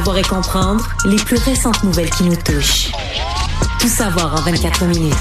Savoir et comprendre les plus récentes nouvelles qui nous touchent. Tout savoir en 24 minutes.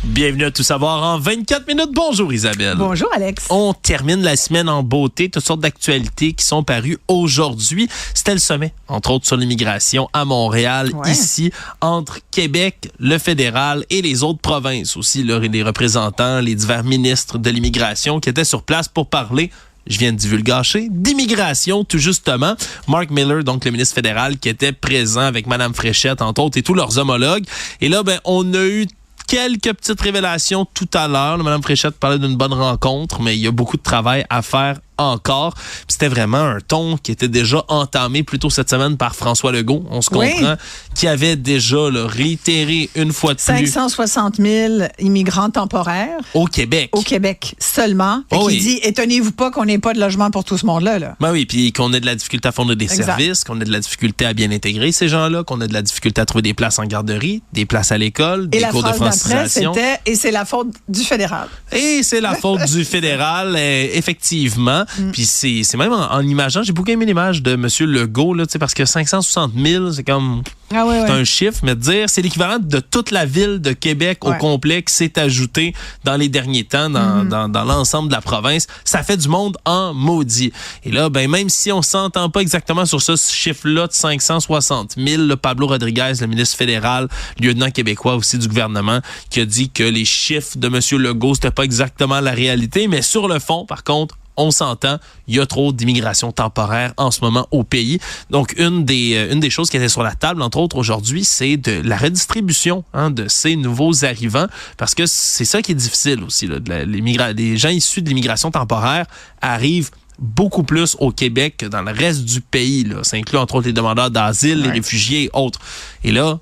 Bienvenue à Tout savoir en 24 minutes. Bonjour Isabelle. Bonjour Alex. On termine la semaine en beauté. Toutes sortes d'actualités qui sont parues aujourd'hui. C'était le sommet, entre autres sur l'immigration à Montréal, ici, entre Québec, le fédéral et les autres provinces aussi. Là, les représentants, les divers ministres de l'immigration qui étaient sur place pour parler. Je viens de divulgacher, d'immigration, tout justement. Mark Miller, donc le ministre fédéral, qui était présent avec Mme Fréchette, entre autres, et tous leurs homologues. Et là, on a eu quelques petites révélations tout à l'heure. Mme Fréchette parlait d'une bonne rencontre, mais il y a beaucoup de travail à faire encore. Puis c'était vraiment un ton qui était déjà entamé plus tôt cette semaine par François Legault, on se comprend, qui avait déjà réitéré une fois de plus. 560 000 immigrants temporaires. Au Québec. Au Québec seulement. Il dit, étonnez-vous pas qu'on n'ait pas de logement pour tout ce monde-là. Là. Ben oui, puis qu'on ait de la difficulté à fournir des services, qu'on ait de la difficulté à bien intégrer ces gens-là, qu'on ait de la difficulté à trouver des places en garderie, des places à l'école, des cours de francisation. Et c'est la faute du fédéral. Et c'est la faute du fédéral, effectivement. Puis c'est même en imageant, j'ai beaucoup aimé l'image de M. Legault, là, parce que 560 000, c'est comme... c'est un chiffre, mais de dire c'est l'équivalent de toute la ville de Québec au complet qui s'est ajouté dans les derniers temps dans l'ensemble de la province. Ça fait du monde en maudit. Et là, même si on s'entend pas exactement sur ce chiffre-là de 560 000, là, Pablo Rodriguez, le ministre fédéral, lieutenant québécois aussi du gouvernement, qui a dit que les chiffres de M. Legault, c'était pas exactement la réalité, mais sur le fond, par contre, on s'entend, il y a trop d'immigration temporaire en ce moment au pays. Donc, une des choses qui était sur la table, entre autres, aujourd'hui, c'est de la redistribution de ces nouveaux arrivants, parce que c'est ça qui est difficile aussi. Là, les gens issus de l'immigration temporaire arrivent beaucoup plus au Québec que dans le reste du pays. Là. Ça inclut, entre autres, les demandeurs d'asile, les réfugiés et autres. Et là,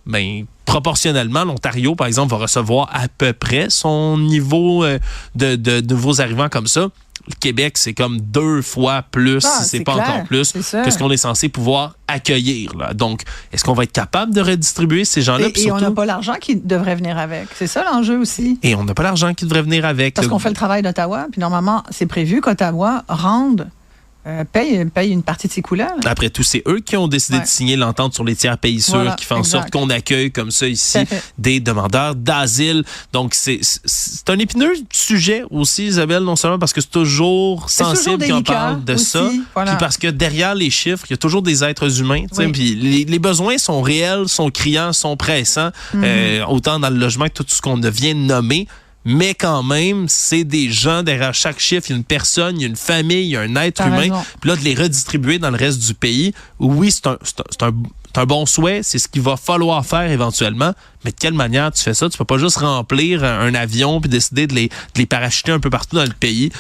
proportionnellement, l'Ontario, par exemple, va recevoir à peu près son niveau de nouveaux arrivants comme ça. Le Québec, c'est comme 2 fois plus, si c'est pas encore plus, que ce qu'on est censé pouvoir accueillir. Là. Donc, est-ce qu'on va être capable de redistribuer ces gens-là? Et on n'a pas l'argent qui devrait venir avec. C'est ça l'enjeu aussi. Et on n'a pas l'argent qui devrait venir avec. Parce qu'on fait le travail d'Ottawa, puis normalement, c'est prévu qu'Ottawa paye une partie de ses couleurs. Après tout, c'est eux qui ont décidé de signer l'entente sur les tiers pays sûrs qui fait en sorte qu'on accueille comme ça ici des demandeurs d'asile. Donc, c'est un épineux sujet aussi, Isabelle, non seulement parce que c'est toujours sensible qu'on parle de aussi, ça, puis parce que derrière les chiffres, il y a toujours des êtres humains. Puis les besoins sont réels, sont criants, sont pressants, autant dans le logement que tout ce qu'on vient de nommer. Mais quand même, c'est des gens derrière chaque chiffre. Il y a une personne, il y a une famille, il y a un être humain. Puis là, de les redistribuer dans le reste du pays, oui, c'est un bon souhait. C'est ce qu'il va falloir faire éventuellement. Mais de quelle manière tu fais ça? Tu peux pas juste remplir un avion puis décider de les parachuter un peu partout dans le pays.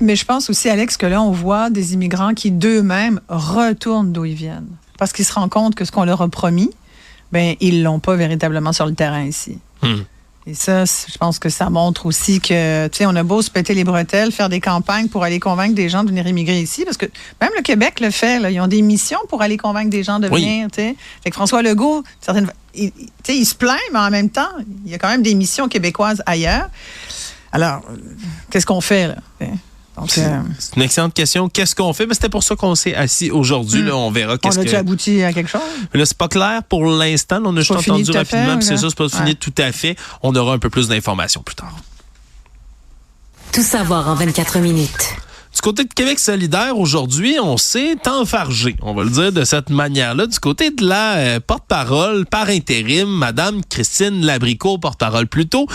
Mais je pense aussi, Alex, que là, on voit des immigrants qui, d'eux-mêmes, retournent d'où ils viennent. Parce qu'ils se rendent compte que ce qu'on leur a promis, ils l'ont pas véritablement sur le terrain ici. Et ça, je pense que ça montre aussi que, tu sais, on a beau se péter les bretelles, faire des campagnes pour aller convaincre des gens de venir immigrer ici, parce que même le Québec le fait, là, ils ont des missions pour aller convaincre des gens de venir, tu sais. Fait que François Legault, il se plaint, mais en même temps, il y a quand même des missions québécoises ailleurs. Alors, qu'est-ce qu'on fait, là? Donc, c'est une excellente question. Qu'est-ce qu'on fait? C'était pour ça qu'on s'est assis aujourd'hui. Là, on verra qu'est-ce que... On a-tu abouti à quelque chose? Là, c'est pas clair pour l'instant. On a juste entendu rapidement. C'est ça, c'est pas fini tout à fait. On aura un peu plus d'informations plus tard. Tout savoir en 24 minutes. Du côté de Québec solidaire, aujourd'hui, on s'est enfargé, on va le dire de cette manière-là, du côté de la porte-parole par intérim, Madame Christine Labricot, porte-parole plutôt,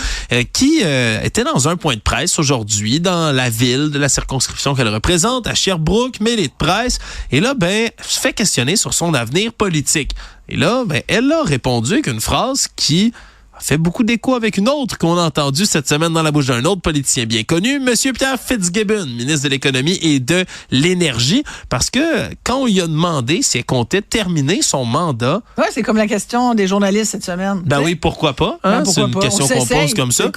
qui était dans un point de presse aujourd'hui dans la ville de la circonscription qu'elle représente, à Sherbrooke, mêlée de presse, et là, se fait questionner sur son avenir politique. Et là, elle a répondu avec une phrase qui fait beaucoup d'écho avec une autre qu'on a entendue cette semaine dans la bouche d'un autre politicien bien connu, M. Pierre Fitzgibbon, ministre de l'Économie et de l'Énergie, parce que quand on lui a demandé si elle comptait terminer son mandat... Oui, c'est comme la question des journalistes cette semaine. Oui, pourquoi pas? C'est une question qu'on pose comme ça.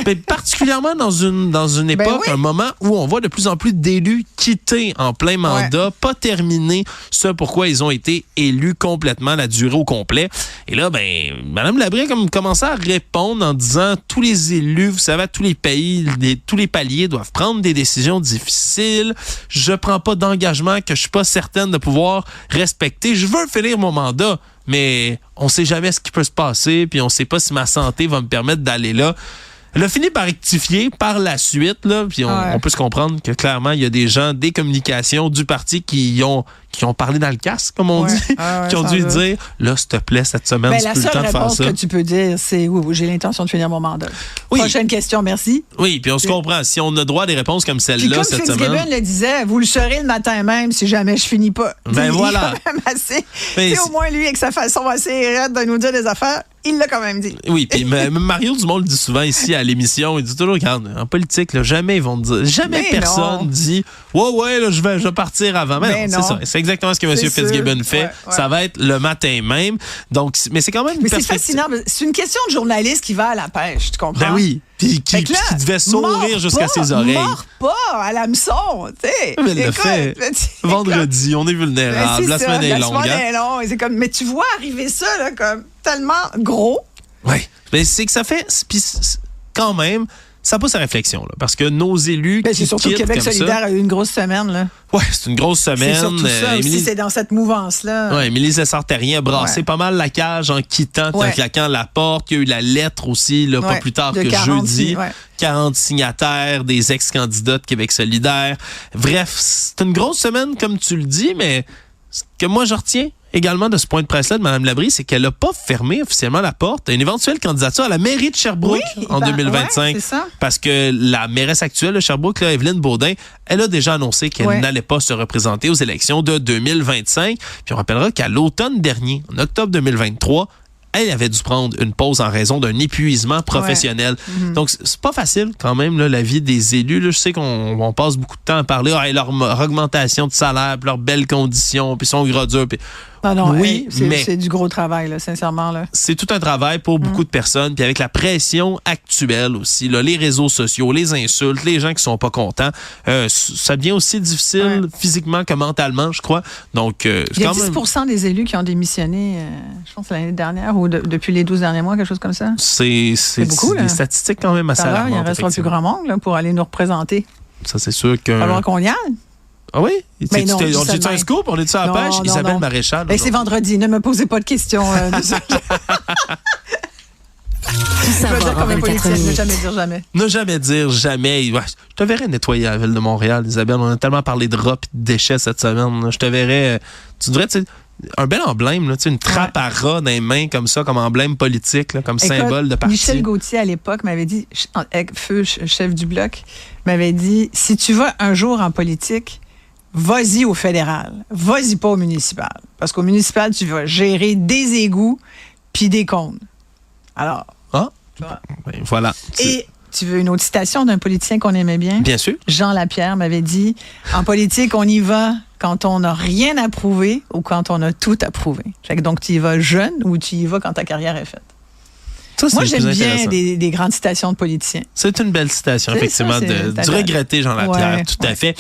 Mais particulièrement dans une époque, un moment où on voit de plus en plus d'élus quitter en plein mandat, pas terminer ce pourquoi ils ont été élus complètement, la durée au complet. Et là, Mme Labricot commençait à répondre en disant tous les élus, vous savez, à tous les pays, tous les paliers doivent prendre des décisions difficiles. Je prends pas d'engagement que je suis pas certaine de pouvoir respecter. Je veux finir mon mandat, mais on sait jamais ce qui peut se passer, puis on sait pas si ma santé va me permettre d'aller là. Elle a fini par rectifier par la suite, là, puis on peut se comprendre que clairement, il y a des gens des communications du parti qui ont parlé dans le casque, comme on dit, qui ont dû dire, là, s'il te plaît, cette semaine, tu peux le temps de faire ça. La seule réponse que tu peux dire, c'est oui, j'ai l'intention de finir mon mandat. Oui. Prochaine question, merci. Oui, puis on se comprend. Si on a droit à des réponses comme celle-là cette semaine. Comme Fitzgibbon le disait, vous le saurez le matin même si jamais je finis pas. Ben voilà. Quand même assez. C'est au moins lui, avec sa façon assez raide de nous dire des affaires, il l'a quand même dit. Oui, puis Mario Dumont le dit souvent ici à l'émission, il dit toujours, regarde, en politique, là, jamais ils vont dire, jamais personne dit, ouais, là, je vais partir avant. Mais non, c'est ça. C'est exactement ce que M. Fitzgibbon fait. Ouais. Ça va être le matin même. Donc, mais c'est quand même une perspective. C'est fascinant. C'est une question de journaliste qui va à la pêche, tu comprends? Ben oui. Puis qui devait sourire jusqu'à ses oreilles. Mord pas à l'hameçon, tu sais. Mais elle le fait. Vendredi, on est vulnérable. La semaine est longue. C'est comme, mais tu vois arriver ça, là, comme tellement gros. Oui. Mais c'est que ça fait. Puis quand même. Ça pousse à réflexion, là, parce que nos élus qui c'est surtout que Québec solidaire a eu une grosse semaine. Là. Oui, c'est une grosse semaine. C'est surtout ça aussi, c'est dans cette mouvance-là. Oui, Émilie Lessard-Terrien a brassé pas mal la cage en quittant, en claquant la porte. Il y a eu la lettre aussi, là, pas plus tard que 40, jeudi. 40 signataires, des ex-candidats de Québec solidaire. Bref, c'est une grosse semaine, comme tu le dis, mais ce que moi je retiens également de ce point de presse-là de Mme Labrie, c'est qu'elle n'a pas fermé officiellement la porte à une éventuelle candidature à la mairie de Sherbrooke en 2025. C'est ça. Parce que la mairesse actuelle de Sherbrooke, là, Evelyne Baudin, elle a déjà annoncé qu'elle n'allait pas se représenter aux élections de 2025. Puis on rappellera qu'à l'automne dernier, en octobre 2023, elle avait dû prendre une pause en raison d'un épuisement professionnel. Donc, c'est pas facile quand même, là, la vie des élus. Là, je sais qu'on passe beaucoup de temps à parler de leur augmentation de salaire, puis leurs belles conditions, puis son gras dur. Puis... Non, oui, c'est du gros travail, là, sincèrement. Là. C'est tout un travail pour beaucoup de personnes. Puis avec la pression actuelle aussi, là, les réseaux sociaux, les insultes, les gens qui sont pas contents, ça devient aussi difficile physiquement que mentalement, je crois. Donc, il y a 10% des élus qui ont démissionné, je pense l'année dernière ou depuis les 12 derniers mois, quelque chose comme ça. C'est beaucoup, des statistiques quand même assez alarmantes. Il en restera plus grand monde là, pour aller nous représenter. Ça, c'est sûr que... Alors qu'on y aille. Ah oui? Mais non, on dit un scoop? On est-tu à la pêche? Isabelle Maréchal. C'est vendredi. Ne me posez pas de questions. Je veux dire comme un politicien, ne jamais dire jamais. Ne jamais dire jamais. Ouais, je te verrais nettoyer la ville de Montréal, Isabelle. On a tellement parlé de rats et de déchets cette semaine. Je te verrais... Tu devrais... Un bel emblème, là, une trappe à rats dans les mains comme ça, comme emblème politique, là, comme symbole de parti. Michel Gauthier, à l'époque, m'avait dit, Feu, chef du Bloc, m'avait dit, si tu vas un jour en politique, vas-y au fédéral, vas-y pas au municipal. Parce qu'au municipal, tu vas gérer des égouts puis des comptes. Alors, voilà. Et tu veux une autre citation d'un politicien qu'on aimait bien? Bien sûr. Jean Lapierre m'avait dit, en politique, on y va quand on n'a rien à prouver ou quand on a tout à prouver. Donc, tu y vas jeune ou tu y vas quand ta carrière est faite. Ça, moi, j'aime bien des grandes citations de politiciens. C'est une belle citation, effectivement, du regretté Jean Lapierre, tout à fait.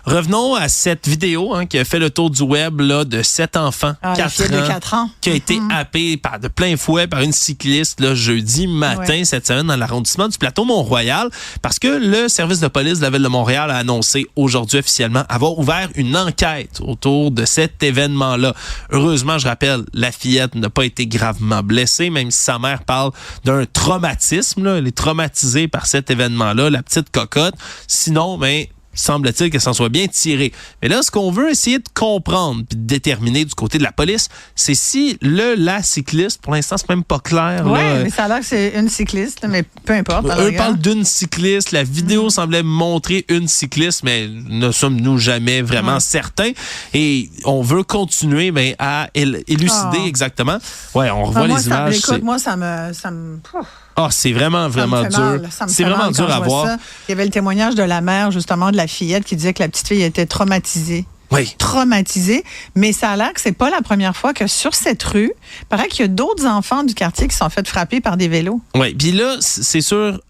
Revenons à cette vidéo qui a fait le tour du web là, de 7 enfants, 4 ans, qui a été happé de plein fouet par une cycliste là, jeudi matin cette semaine dans l'arrondissement du plateau Mont-Royal parce que le service de police de la Ville de Montréal a annoncé aujourd'hui officiellement avoir ouvert une enquête autour de cet événement-là. Heureusement, je rappelle, la fillette n'a pas été gravement blessée, même si sa mère parle d'un traumatisme. Là. Elle est traumatisée par cet événement-là, la petite cocotte. Sinon, semble-t-il qu'elle s'en soit bien tirée. Mais là, ce qu'on veut essayer de comprendre et de déterminer du côté de la police, c'est si la cycliste, pour l'instant, c'est même pas clair. Oui, mais ça a l'air que c'est une cycliste, mais peu importe. Eux parlent d'une cycliste. La vidéo semblait montrer une cycliste, mais ne sommes-nous jamais vraiment certains. Et on veut continuer à élucider exactement. Ouais, on revoit les images. Moi, ça me... c'est vraiment, vraiment dur. C'est vraiment dur à voir. Il y avait le témoignage de la mère, justement, de la fillette qui disait que la petite fille était traumatisée. Oui. Traumatisée. Mais ça a l'air que c'est pas la première fois que sur cette rue, il paraît qu'il y a d'autres enfants du quartier qui sont fait frapper par des vélos. Oui. Puis là, c'est sûr,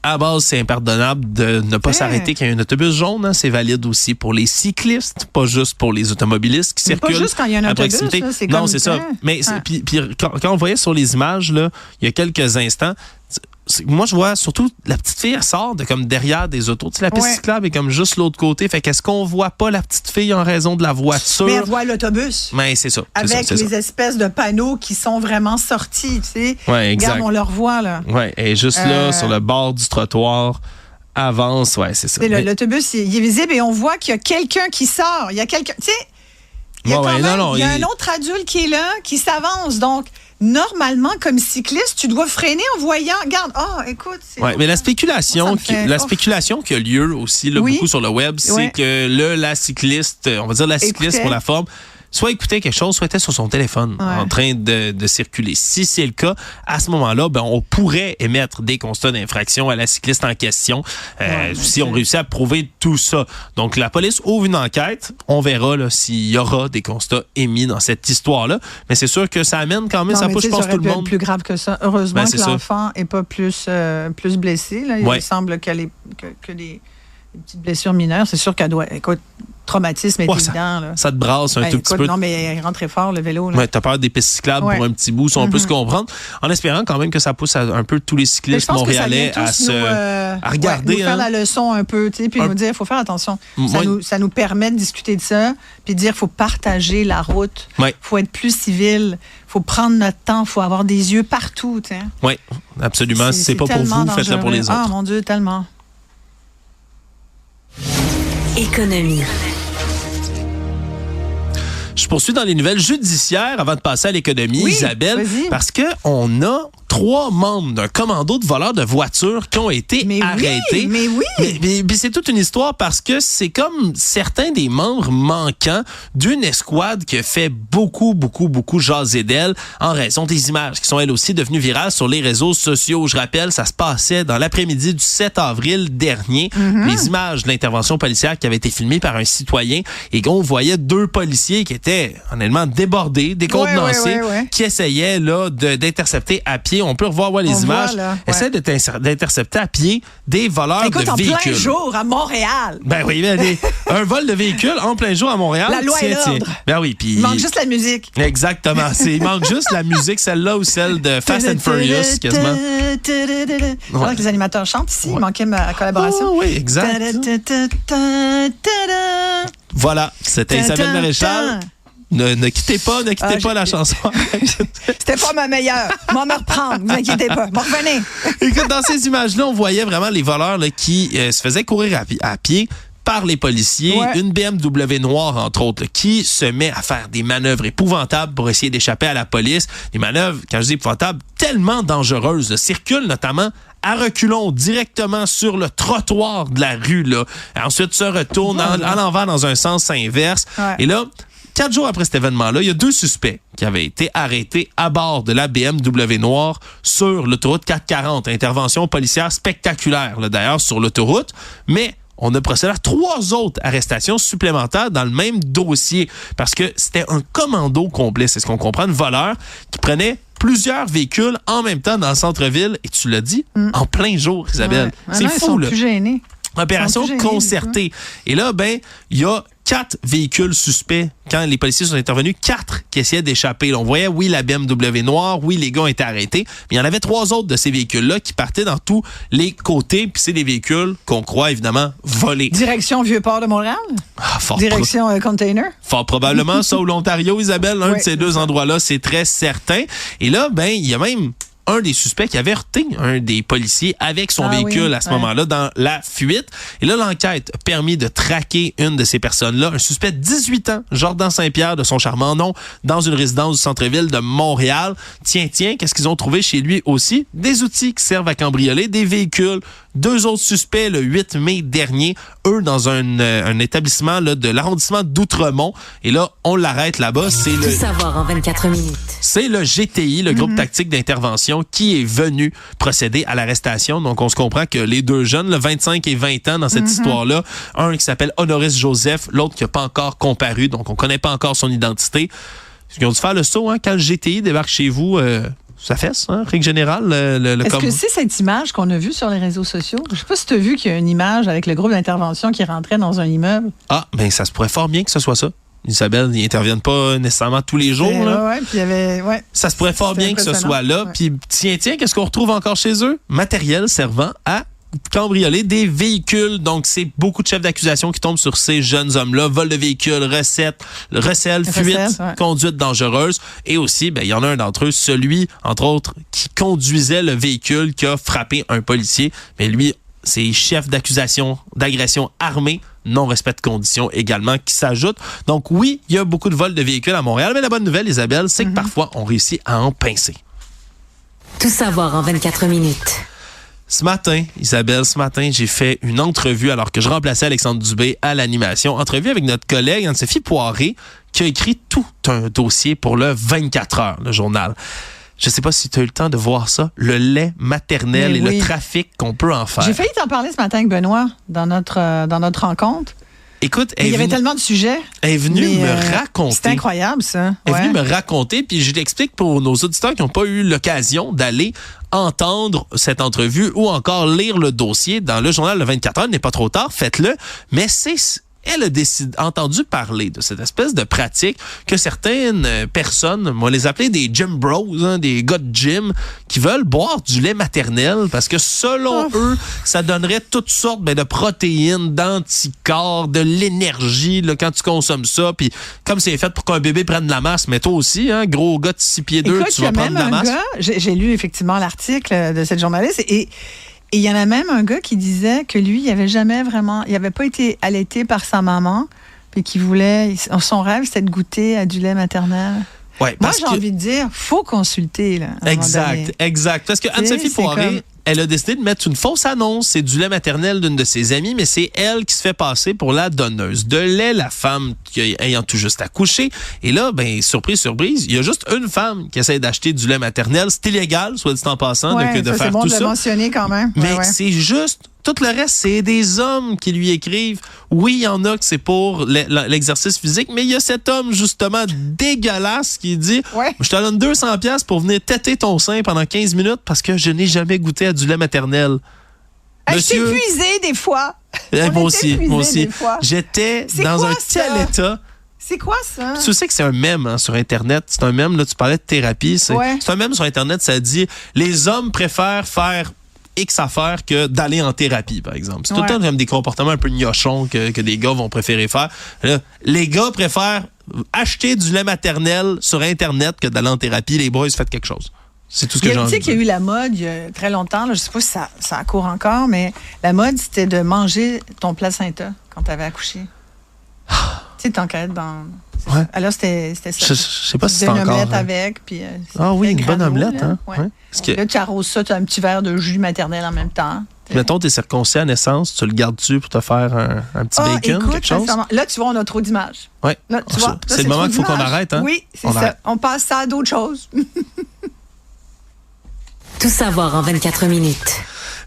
À base, c'est impardonnable de ne pas s'arrêter quand il y a un autobus jaune. Hein. C'est valide aussi pour les cyclistes, pas juste pour les automobilistes qui circulent. Pas juste quand il y a un autobus. Là, c'est non, c'est ça. Mais puis quand on voyait sur les images, là, il y a quelques instants, moi, je vois surtout la petite fille, elle sort de comme derrière des autos. Tu sais, la piste cyclable est comme juste l'autre côté. Fait qu'est-ce qu'on voit pas la petite fille en raison de la voiture? Mais elle voit l'autobus. Mais c'est ça. Avec les espèces de panneaux qui sont vraiment sortis, tu sais. Ouais, exact. Regarde, on le revoit, là. Ouais, elle est juste là, sur le bord du trottoir. Avance, ouais, c'est ça. L'autobus, il est visible et on voit qu'il y a quelqu'un qui sort. Il y a quelqu'un, tu sais, il y a un autre adulte qui est là, qui s'avance. Donc, normalement, comme cycliste, tu dois freiner en voyant. Regarde, écoute. Mais la spéculation qui a lieu aussi là, beaucoup sur le web, c'est que la cycliste, on va dire la cycliste pour la forme, soit écoutait quelque chose, soit était sur son téléphone en train de circuler. Si c'est le cas, à ce moment-là, on pourrait émettre des constats d'infraction à la cycliste en question si on réussit à prouver tout ça. Donc, la police ouvre une enquête. On verra là, s'il y aura des constats émis dans cette histoire-là. Mais c'est sûr que ça amène quand même, ça pousse, je pense, tout le monde. Plus grave que ça. Heureusement que l'enfant n'est pas plus blessé. Là. Il semble que les petites blessures mineures, c'est sûr qu'elle doit... Écoute, traumatisme est évident. Ça te brasse un tout petit peu. Non, mais il rentre très fort, le vélo. Ouais, t'as peur des pistes cyclables pour un petit bout, si on peut se comprendre. En espérant quand même que ça pousse un peu tous les cyclistes montréalais à regarder. Nous faire la leçon un peu, tu sais, puis nous dire, il faut faire attention. Ça nous permet de discuter de ça, puis de dire, il faut partager la route. Il faut être plus civil. Il faut prendre notre temps. Il faut avoir des yeux partout. Oui, absolument. Si c'est pas pour vous, faites-le pour les autres. Ah, mon Dieu, tellement. Économie. Je poursuis dans les nouvelles judiciaires avant de passer à l'économie, Isabelle, parce que on a 3 membres d'un commando de voleurs de voitures qui ont été arrêtés. Mais c'est toute une histoire parce que c'est comme certains des membres manquants d'une escouade qui a fait beaucoup jaser d'elle en raison des images qui sont elles aussi devenues virales sur les réseaux sociaux. Je rappelle, ça se passait dans l'après-midi du 7 avril dernier. Les images de l'intervention policière qui avait été filmée par un citoyen et qu'on voyait 2 policiers qui étaient honnêtement débordés, décontenancés, qui essayaient là d'intercepter à pied. On peut revoir les images. Essaie d'intercepter à pied des voleurs de véhicules. En plein jour à Montréal. Ben oui, un vol de véhicule en plein jour à Montréal. La loi et l'ordre. Ben oui, puis il manque juste la musique. Exactement. Il manque juste la musique, celle-là ou celle de Fast and Furious, quasiment. Alors que les animateurs chantent ici, il manquait ma collaboration. Oh, oui, exact. Voilà, c'était Isabelle Maréchal. Ne quittez pas la chanson. C'était pas ma meilleure. M'en me reprendre, vous inquiétez pas. M'en revenez. Écoute, dans ces images-là, on voyait vraiment les voleurs là, qui se faisaient courir à pied par les policiers. Une BMW noire, entre autres, là, qui se met à faire des manœuvres épouvantables pour essayer d'échapper à la police. Des manœuvres, quand je dis épouvantables, tellement dangereuses. Là, circulent notamment à reculons directement sur le trottoir de la rue. Là. Ensuite, se retourne à l'envers dans un sens inverse. Et là, 4 jours après cet événement-là, il y a 2 suspects qui avaient été arrêtés à bord de la BMW noire sur l'autoroute 440. Intervention policière spectaculaire, là, d'ailleurs, sur l'autoroute. Mais on a procédé à 3 autres arrestations supplémentaires dans le même dossier parce que c'était un commando complet. C'est ce qu'on comprend, de voleurs qui prenaient plusieurs véhicules en même temps dans le centre-ville. Et tu l'as dit, en plein jour, Isabelle. C'est fou, ils sont là. Plus gênés. Opération concertée. Et là, il y a 4 véhicules suspects quand les policiers sont intervenus, 4 qui essayaient d'échapper. Là, on voyait, la BMW noire, les gars ont été arrêtés, mais il y en avait 3 autres de ces véhicules-là qui partaient dans tous les côtés, puis c'est des véhicules qu'on croit évidemment volés. Direction Vieux-Port de Montréal? Direction Container? Fort probablement, ça ou l'Ontario, Isabelle, un de ces 2 endroits-là, c'est très certain. Et là, il y a même un des suspects qui avait heurté un des policiers avec son véhicule à ce moment-là dans la fuite. Et là, l'enquête a permis de traquer une de ces personnes-là, un suspect de 18 ans, Jordan Saint-Pierre, de son charmant nom, dans une résidence du centre-ville de Montréal. Tiens, qu'est-ce qu'ils ont trouvé chez lui aussi? Des outils qui servent à cambrioler, des véhicules. 2 autres suspects le 8 mai dernier, eux dans un établissement là, de l'arrondissement d'Outremont. Et là, on l'arrête là-bas. Tout savoir en 24 minutes. C'est le GTI, le groupe tactique d'intervention, qui est venu procéder à l'arrestation. Donc, on se comprend que les 2 jeunes, le 25 et 20 ans dans cette histoire-là, un qui s'appelle Honoris Joseph, l'autre qui n'a pas encore comparu, donc on ne connaît pas encore son identité. Ils ont dû faire le saut, quand le GTI débarque chez vous... ça fesse, hein, règle générale. Est-ce que c'est cette image qu'on a vue sur les réseaux sociaux? Je ne sais pas si tu as vu qu'il y a une image avec le groupe d'intervention qui rentrait dans un immeuble. Ah, bien, ça se pourrait fort bien que ce soit ça. Isabelle, ils n'interviennent pas nécessairement tous les jours. Là. Puis ça se pourrait fort bien que ce soit là. Ouais. Puis tiens, qu'est-ce qu'on retrouve encore chez eux? Matériel servant à cambrioler des véhicules. Donc, c'est beaucoup de chefs d'accusation qui tombent sur ces jeunes hommes-là. Vol de véhicules, recel, fuite, conduite dangereuse. Et aussi, il y en a un d'entre eux, celui, entre autres, qui conduisait le véhicule qui a frappé un policier. Mais lui, c'est chef d'accusation d'agression armée, non-respect de conditions également qui s'ajoute. Donc oui, il y a beaucoup de vols de véhicules à Montréal, mais la bonne nouvelle, Isabelle, c'est que parfois, on réussit à en pincer. Tout savoir en 24 minutes. Ce matin, Isabelle, j'ai fait une entrevue alors que je remplaçais Alexandre Dubé à l'animation. Entrevue avec notre collègue Anne-Sophie Poiré qui a écrit tout un dossier pour le 24 heures, le journal. Je ne sais pas si tu as eu le temps de voir ça, le lait maternel le trafic qu'on peut en faire. J'ai failli t'en parler ce matin avec Benoît dans notre rencontre. Écoute, il y avait tellement de sujets. Elle est venue me raconter. C'est incroyable, ça. Elle est venue me raconter, puis je l'explique pour nos auditeurs qui n'ont pas eu l'occasion d'aller entendre cette entrevue ou encore lire le dossier dans le journal Le 24 heures. Il n'est pas trop tard, faites-le. Mais elle a entendu parler de cette espèce de pratique que certaines personnes, on va les appeler des gym bros, des gars de gym, qui veulent boire du lait maternel parce que selon eux, ça donnerait toutes sortes de protéines, d'anticorps, de l'énergie là, quand tu consommes ça. Puis comme c'est fait pour qu'un bébé prenne de la masse, mais toi aussi, gros gars de 6 pieds 2, tu vas prendre de la masse. J'ai lu effectivement l'article de cette journaliste et il y en a même un gars qui disait que lui, il avait pas été allaité par sa maman, puis qu'il voulait, son rêve, c'était de goûter à du lait maternel. Ouais, moi, j'ai envie de dire, faut consulter. Là, exact. Parce que Anne-Sophie Poiré, elle a décidé de mettre une fausse annonce. C'est du lait maternel d'une de ses amies, mais c'est elle qui se fait passer pour la donneuse de lait, la femme ayant tout juste accouché. Et là, surprise, il y a juste une femme qui essaie d'acheter du lait maternel. C'est illégal, soit dit en passant, de faire c'est bon tout de ça. Le mentionner quand même. Mais c'est juste... Tout le reste, c'est des hommes qui lui écrivent. Oui, il y en a que c'est pour l'exercice physique, mais il y a cet homme, justement, dégueulasse qui dit « Je te donne 200$ pour venir têter ton sein pendant 15 minutes parce que je n'ai jamais goûté à du lait maternel. » Je suis épuisée des fois. Moi aussi. J'étais dans un tel état. C'est quoi ça? Tu sais que c'est un mème sur Internet. C'est un mème, là, tu parlais de thérapie. C'est un mème sur Internet, ça dit « Les hommes préfèrent faire... X affaires que d'aller en thérapie, par exemple. C'est tout le temps comme des comportements un peu gnochons que des gars vont préférer faire. Là, les gars préfèrent acheter du lait maternel sur Internet que d'aller en thérapie. Les boys, faites quelque chose. C'est tout ce que j'ai envie de dire. Tu sais qu'il y a eu la mode il y a très longtemps, là, je ne sais pas si ça court encore, mais la mode, c'était de manger ton placenta quand tu avais accouché. Tu sais, t'enquêtes dans... Ouais. Alors, c'était ça. Je sais pas si c'est encore... Une omelette avec, puis... une bonne omelette, là. Hein? Ouais. Que... Là, tu arroses ça, tu as un petit verre de jus maternel en même temps. Mettons, t'es circoncis à naissance, tu le gardes-tu pour te faire un petit bacon, écoute, quelque chose? Là, tu vois, on a trop d'images. Oui. C'est le moment qu'il faut qu'on arrête, hein? Oui, c'est ça. On passe ça à d'autres choses. Tout savoir en 24 minutes.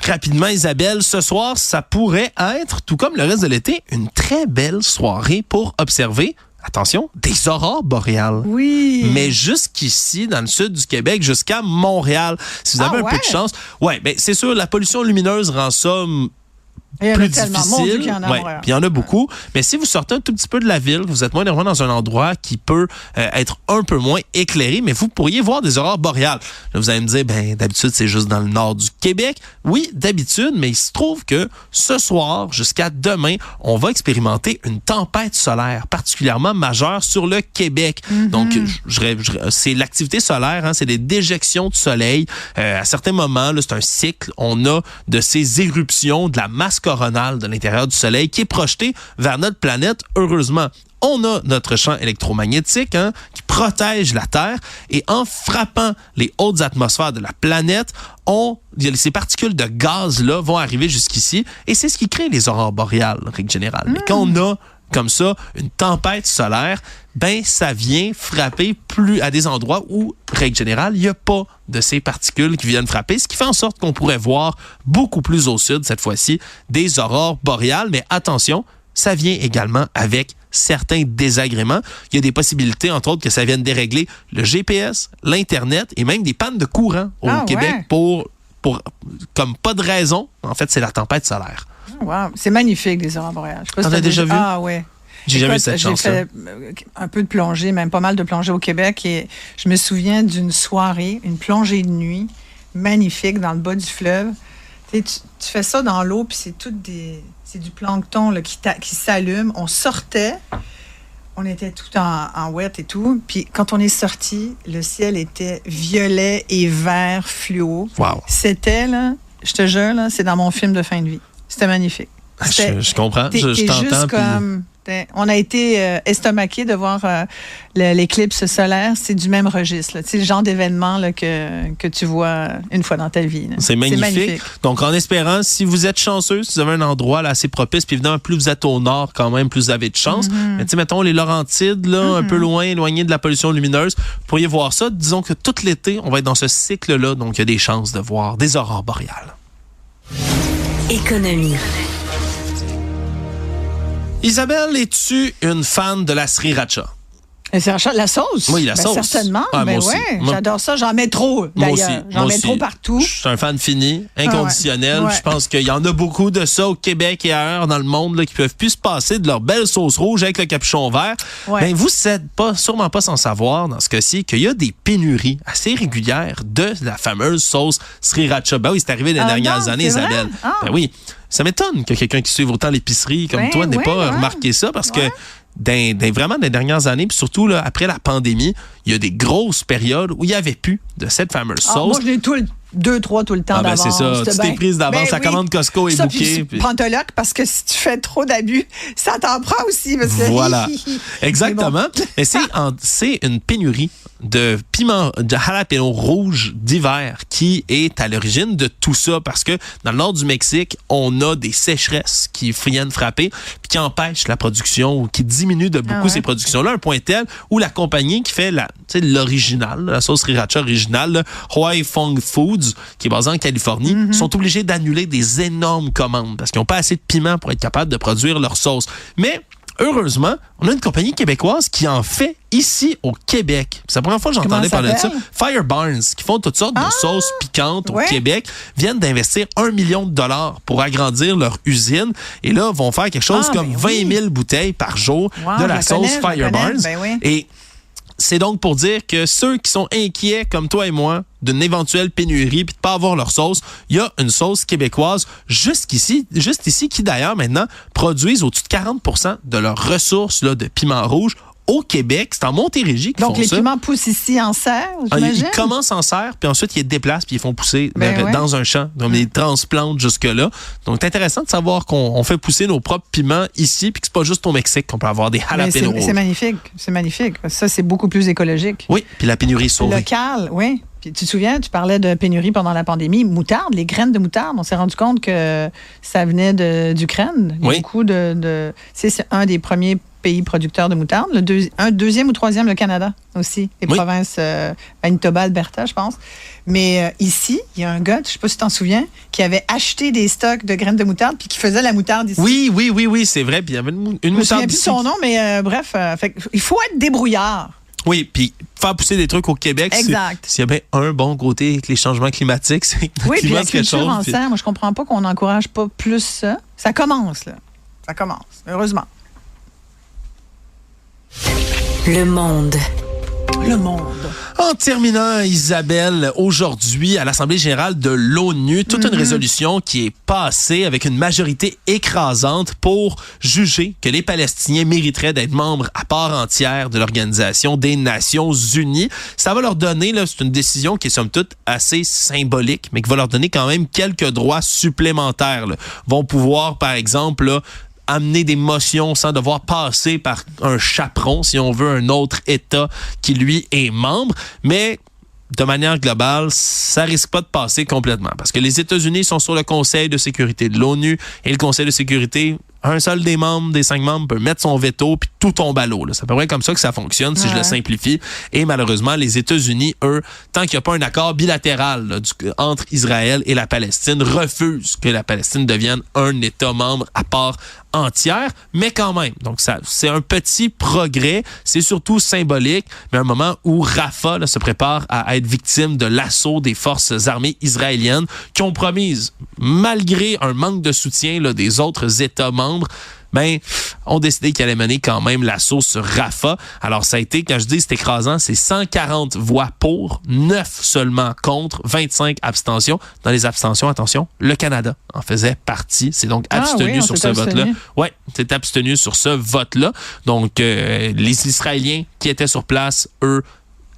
Rapidement, Isabelle, ce soir, ça pourrait être, tout comme le reste de l'été, une très belle soirée pour observer, attention, des aurores boréales. Oui. Mais jusqu'ici, dans le sud du Québec, jusqu'à Montréal, si vous avez un peu de chance, c'est sûr, la pollution lumineuse rend ça... plus difficile. Puis il y en a beaucoup. Mais si vous sortez un tout petit peu de la ville, vous êtes moins énervant dans un endroit qui peut être un peu moins éclairé, mais vous pourriez voir des aurores boréales. Là, vous allez me dire, d'habitude, c'est juste dans le nord du Québec. Oui, d'habitude, mais il se trouve que ce soir, jusqu'à demain, on va expérimenter une tempête solaire particulièrement majeure sur le Québec. Mm-hmm. Donc, c'est l'activité solaire, c'est des déjections de soleil. À certains moments, là, c'est un cycle. On a de ces éruptions, de la masse coronale de l'intérieur du Soleil qui est projeté vers notre planète, heureusement. On a notre champ électromagnétique qui protège la Terre et en frappant les hautes atmosphères de la planète, ces particules de gaz-là vont arriver jusqu'ici et c'est ce qui crée les aurores boréales, en règle générale. Mais quand on a comme ça une tempête solaire, ça vient frapper plus à des endroits où, règle générale, il n'y a pas de ces particules qui viennent frapper, ce qui fait en sorte qu'on pourrait voir beaucoup plus au sud, cette fois-ci, des aurores boréales. Mais attention, ça vient également avec certains désagréments. Il y a des possibilités, entre autres, que ça vienne dérégler le GPS, l'Internet et même des pannes de courant au Québec pour comme pas de raison. En fait, c'est la tempête solaire. Wow. C'est magnifique, les aurores boréales. T'en as déjà vu? Ah, oui. J'ai jamais eu cette chance. J'ai fait un peu de plongée, même pas mal de plongée au Québec. Et je me souviens d'une soirée, une plongée de nuit magnifique dans le bas du fleuve. Tu fais ça dans l'eau, puis c'est du plancton là, qui s'allume. On sortait, on était tout en wet et tout. Puis quand on est sorti, le ciel était violet et vert fluo. Wow. C'était, là, je te jure, là, c'est dans mon film de fin de vie. C'était magnifique. Je comprends. Je t'entends. Juste comme... On a été estomaqués de voir l'éclipse solaire. C'est du même registre. C'est le genre d'événement là, que tu vois une fois dans ta vie. Là. C'est magnifique. Donc, en espérant, si vous êtes chanceux, si vous avez un endroit là, assez propice, puis évidemment, plus vous êtes au nord, quand même, plus vous avez de chance. Mais mettons les Laurentides, là, un peu loin, éloigné de la pollution lumineuse, vous pourriez voir ça. Disons que tout l'été, on va être dans ce cycle-là. Donc, il y a des chances de voir des aurores boréales. Économie. Isabelle, es-tu une fan de la sriracha? La sauce? Oui, la sauce. Certainement. Ah, ben ouais, j'adore ça. J'en mets trop, d'ailleurs. J'en mets trop partout. Je suis un fan fini, inconditionnel. Je pense qu'il y en a beaucoup de ça au Québec et ailleurs dans le monde là, qui peuvent plus se passer de leur belle sauce rouge avec le capuchon vert. Ben, vous n'êtes sûrement pas sans savoir, dans ce cas-ci, qu'il y a des pénuries assez régulières de la fameuse sauce sriracha. Ben oui, c'est arrivé les dernières années, Isabelle. Ben oui. Ça m'étonne que quelqu'un qui suive autant l'épicerie comme toi n'ait pas remarqué ça parce que vraiment, dans les dernières années, puis surtout là, après la pandémie, il y a des grosses périodes où il n'y avait plus de cette fameuse sauce. Moi, je l'ai 2-3 tout le temps d'avance. C'est ça. Tu t'es prise d'avance. La commande Costco est bookée. Prends ton loc parce que si tu fais trop d'abus, ça t'en prend aussi. Parce que voilà. Exactement. Mais c'est une pénurie de piment, de jalapeno rouge d'hiver qui est à l'origine de tout ça parce que dans le nord du Mexique, on a des sécheresses qui viennent frapper puis qui empêchent la production ou qui diminuent de beaucoup ces productions-là. Un point tel où la compagnie qui fait l'original, la sauce sriracha originale, Hoi Fong Foods, qui est basée en Californie, sont obligés d'annuler des énormes commandes parce qu'ils n'ont pas assez de piment pour être capables de produire leur sauce. Mais heureusement, on a une compagnie québécoise qui en fait ici au Québec. C'est la première fois que j'entendais parler de ça. Fire Barns, qui font toutes sortes de sauces piquantes au Québec, viennent d'investir 1 million de dollars pour agrandir leur usine. Et là, vont faire quelque chose comme 20 000 bouteilles par jour de la sauce Fire Barns. Et c'est donc pour dire que ceux qui sont inquiets, comme toi et moi, d'une éventuelle pénurie puis de pas avoir leur sauce, il y a une sauce québécoise juste ici, qui d'ailleurs maintenant produisent au-dessus de 40% de leurs ressources là, de piment rouge au Québec. C'est en Montérégie qu'ils font ça. Donc, les piments poussent ici en serre, j'imagine? Ils commencent en serre, puis ensuite, ils les déplacent, puis ils font pousser dans un champ. Donc, ils transplantent jusque-là. Donc, c'est intéressant de savoir qu'on fait pousser nos propres piments ici, puis que c'est pas juste au Mexique qu'on peut avoir des jalapenos rouges. C'est magnifique. C'est magnifique. Ça, c'est beaucoup plus écologique. Oui, puis la pénurie est sauvée. Local, oui. Puis, tu te souviens, tu parlais de pénurie pendant la pandémie. Moutarde, les graines de moutarde, on s'est rendu compte que ça venait d'Ukraine. Beaucoup c'est un des premiers pays producteurs de moutarde. Un deuxième ou troisième, le Canada aussi. Les provinces Manitoba, Alberta, je pense. Mais ici, il y a un gars, je ne sais pas si tu t'en souviens, qui avait acheté des stocks de graines de moutarde puis qui faisait la moutarde ici. Oui, c'est vrai. Puis il y avait une moutarde ici. Je me souviens plus de son nom, mais bref, il faut être débrouillard. Oui, puis faire pousser des trucs au Québec, s'il y a bien un bon côté avec les changements climatiques, c'est que puis la culture en serre, moi je comprends pas qu'on n'encourage pas plus ça. Ça commence, là. Ça commence, heureusement. Le monde. En terminant, Isabelle, aujourd'hui, à l'Assemblée générale de l'ONU, toute une résolution qui est passée avec une majorité écrasante pour juger que les Palestiniens mériteraient d'être membres à part entière de l'Organisation des Nations Unies. Ça va leur donner, là, c'est une décision qui est somme toute assez symbolique, mais qui va leur donner quand même quelques droits supplémentaires. Vont pouvoir, par exemple, là, amener des motions sans devoir passer par un chaperon, si on veut, un autre État qui, lui, est membre. Mais de manière globale, ça risque pas de passer complètement. Parce que les États-Unis sont sur le Conseil de sécurité de l'ONU et le Conseil de sécurité un seul des 5 membres peut mettre son veto puis tout tombe à l'eau. C'est à peu près comme ça que ça fonctionne, si je le simplifie. Et malheureusement, les États-Unis, eux, tant qu'il n'y a pas un accord bilatéral là, entre Israël et la Palestine, refusent que la Palestine devienne un État membre à part entière, mais quand même. Donc, ça, c'est un petit progrès. C'est surtout symbolique, mais un moment où Rafah là, se prépare à être victime de l'assaut des forces armées israéliennes qui ont promis, malgré un manque de soutien là, des autres États membres, ont décidé qu'ils allaient mener quand même l'assaut sur Rafah. Alors, ça a été, quand je dis c'est écrasant, c'est 140 voix pour, 9 seulement contre, 25 abstentions. Dans les abstentions, attention, le Canada en faisait partie. C'est donc abstenu sur ce vote-là. Oui, c'est abstenu sur ce vote-là. Donc, les Israéliens qui étaient sur place, eux,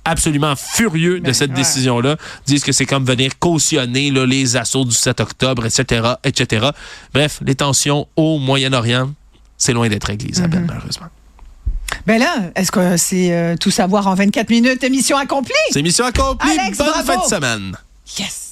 absolument furieux de cette décision-là, disent que c'est comme venir cautionner là, les assauts du 7 octobre, etc., etc. Bref, les tensions au Moyen-Orient, c'est loin d'être réglé, Isabelle, malheureusement. Ben là, est-ce que c'est tout savoir en 24 minutes, émission accomplie? C'est mission accomplie. Alex, bonne bravo. fin de semaine. Yes!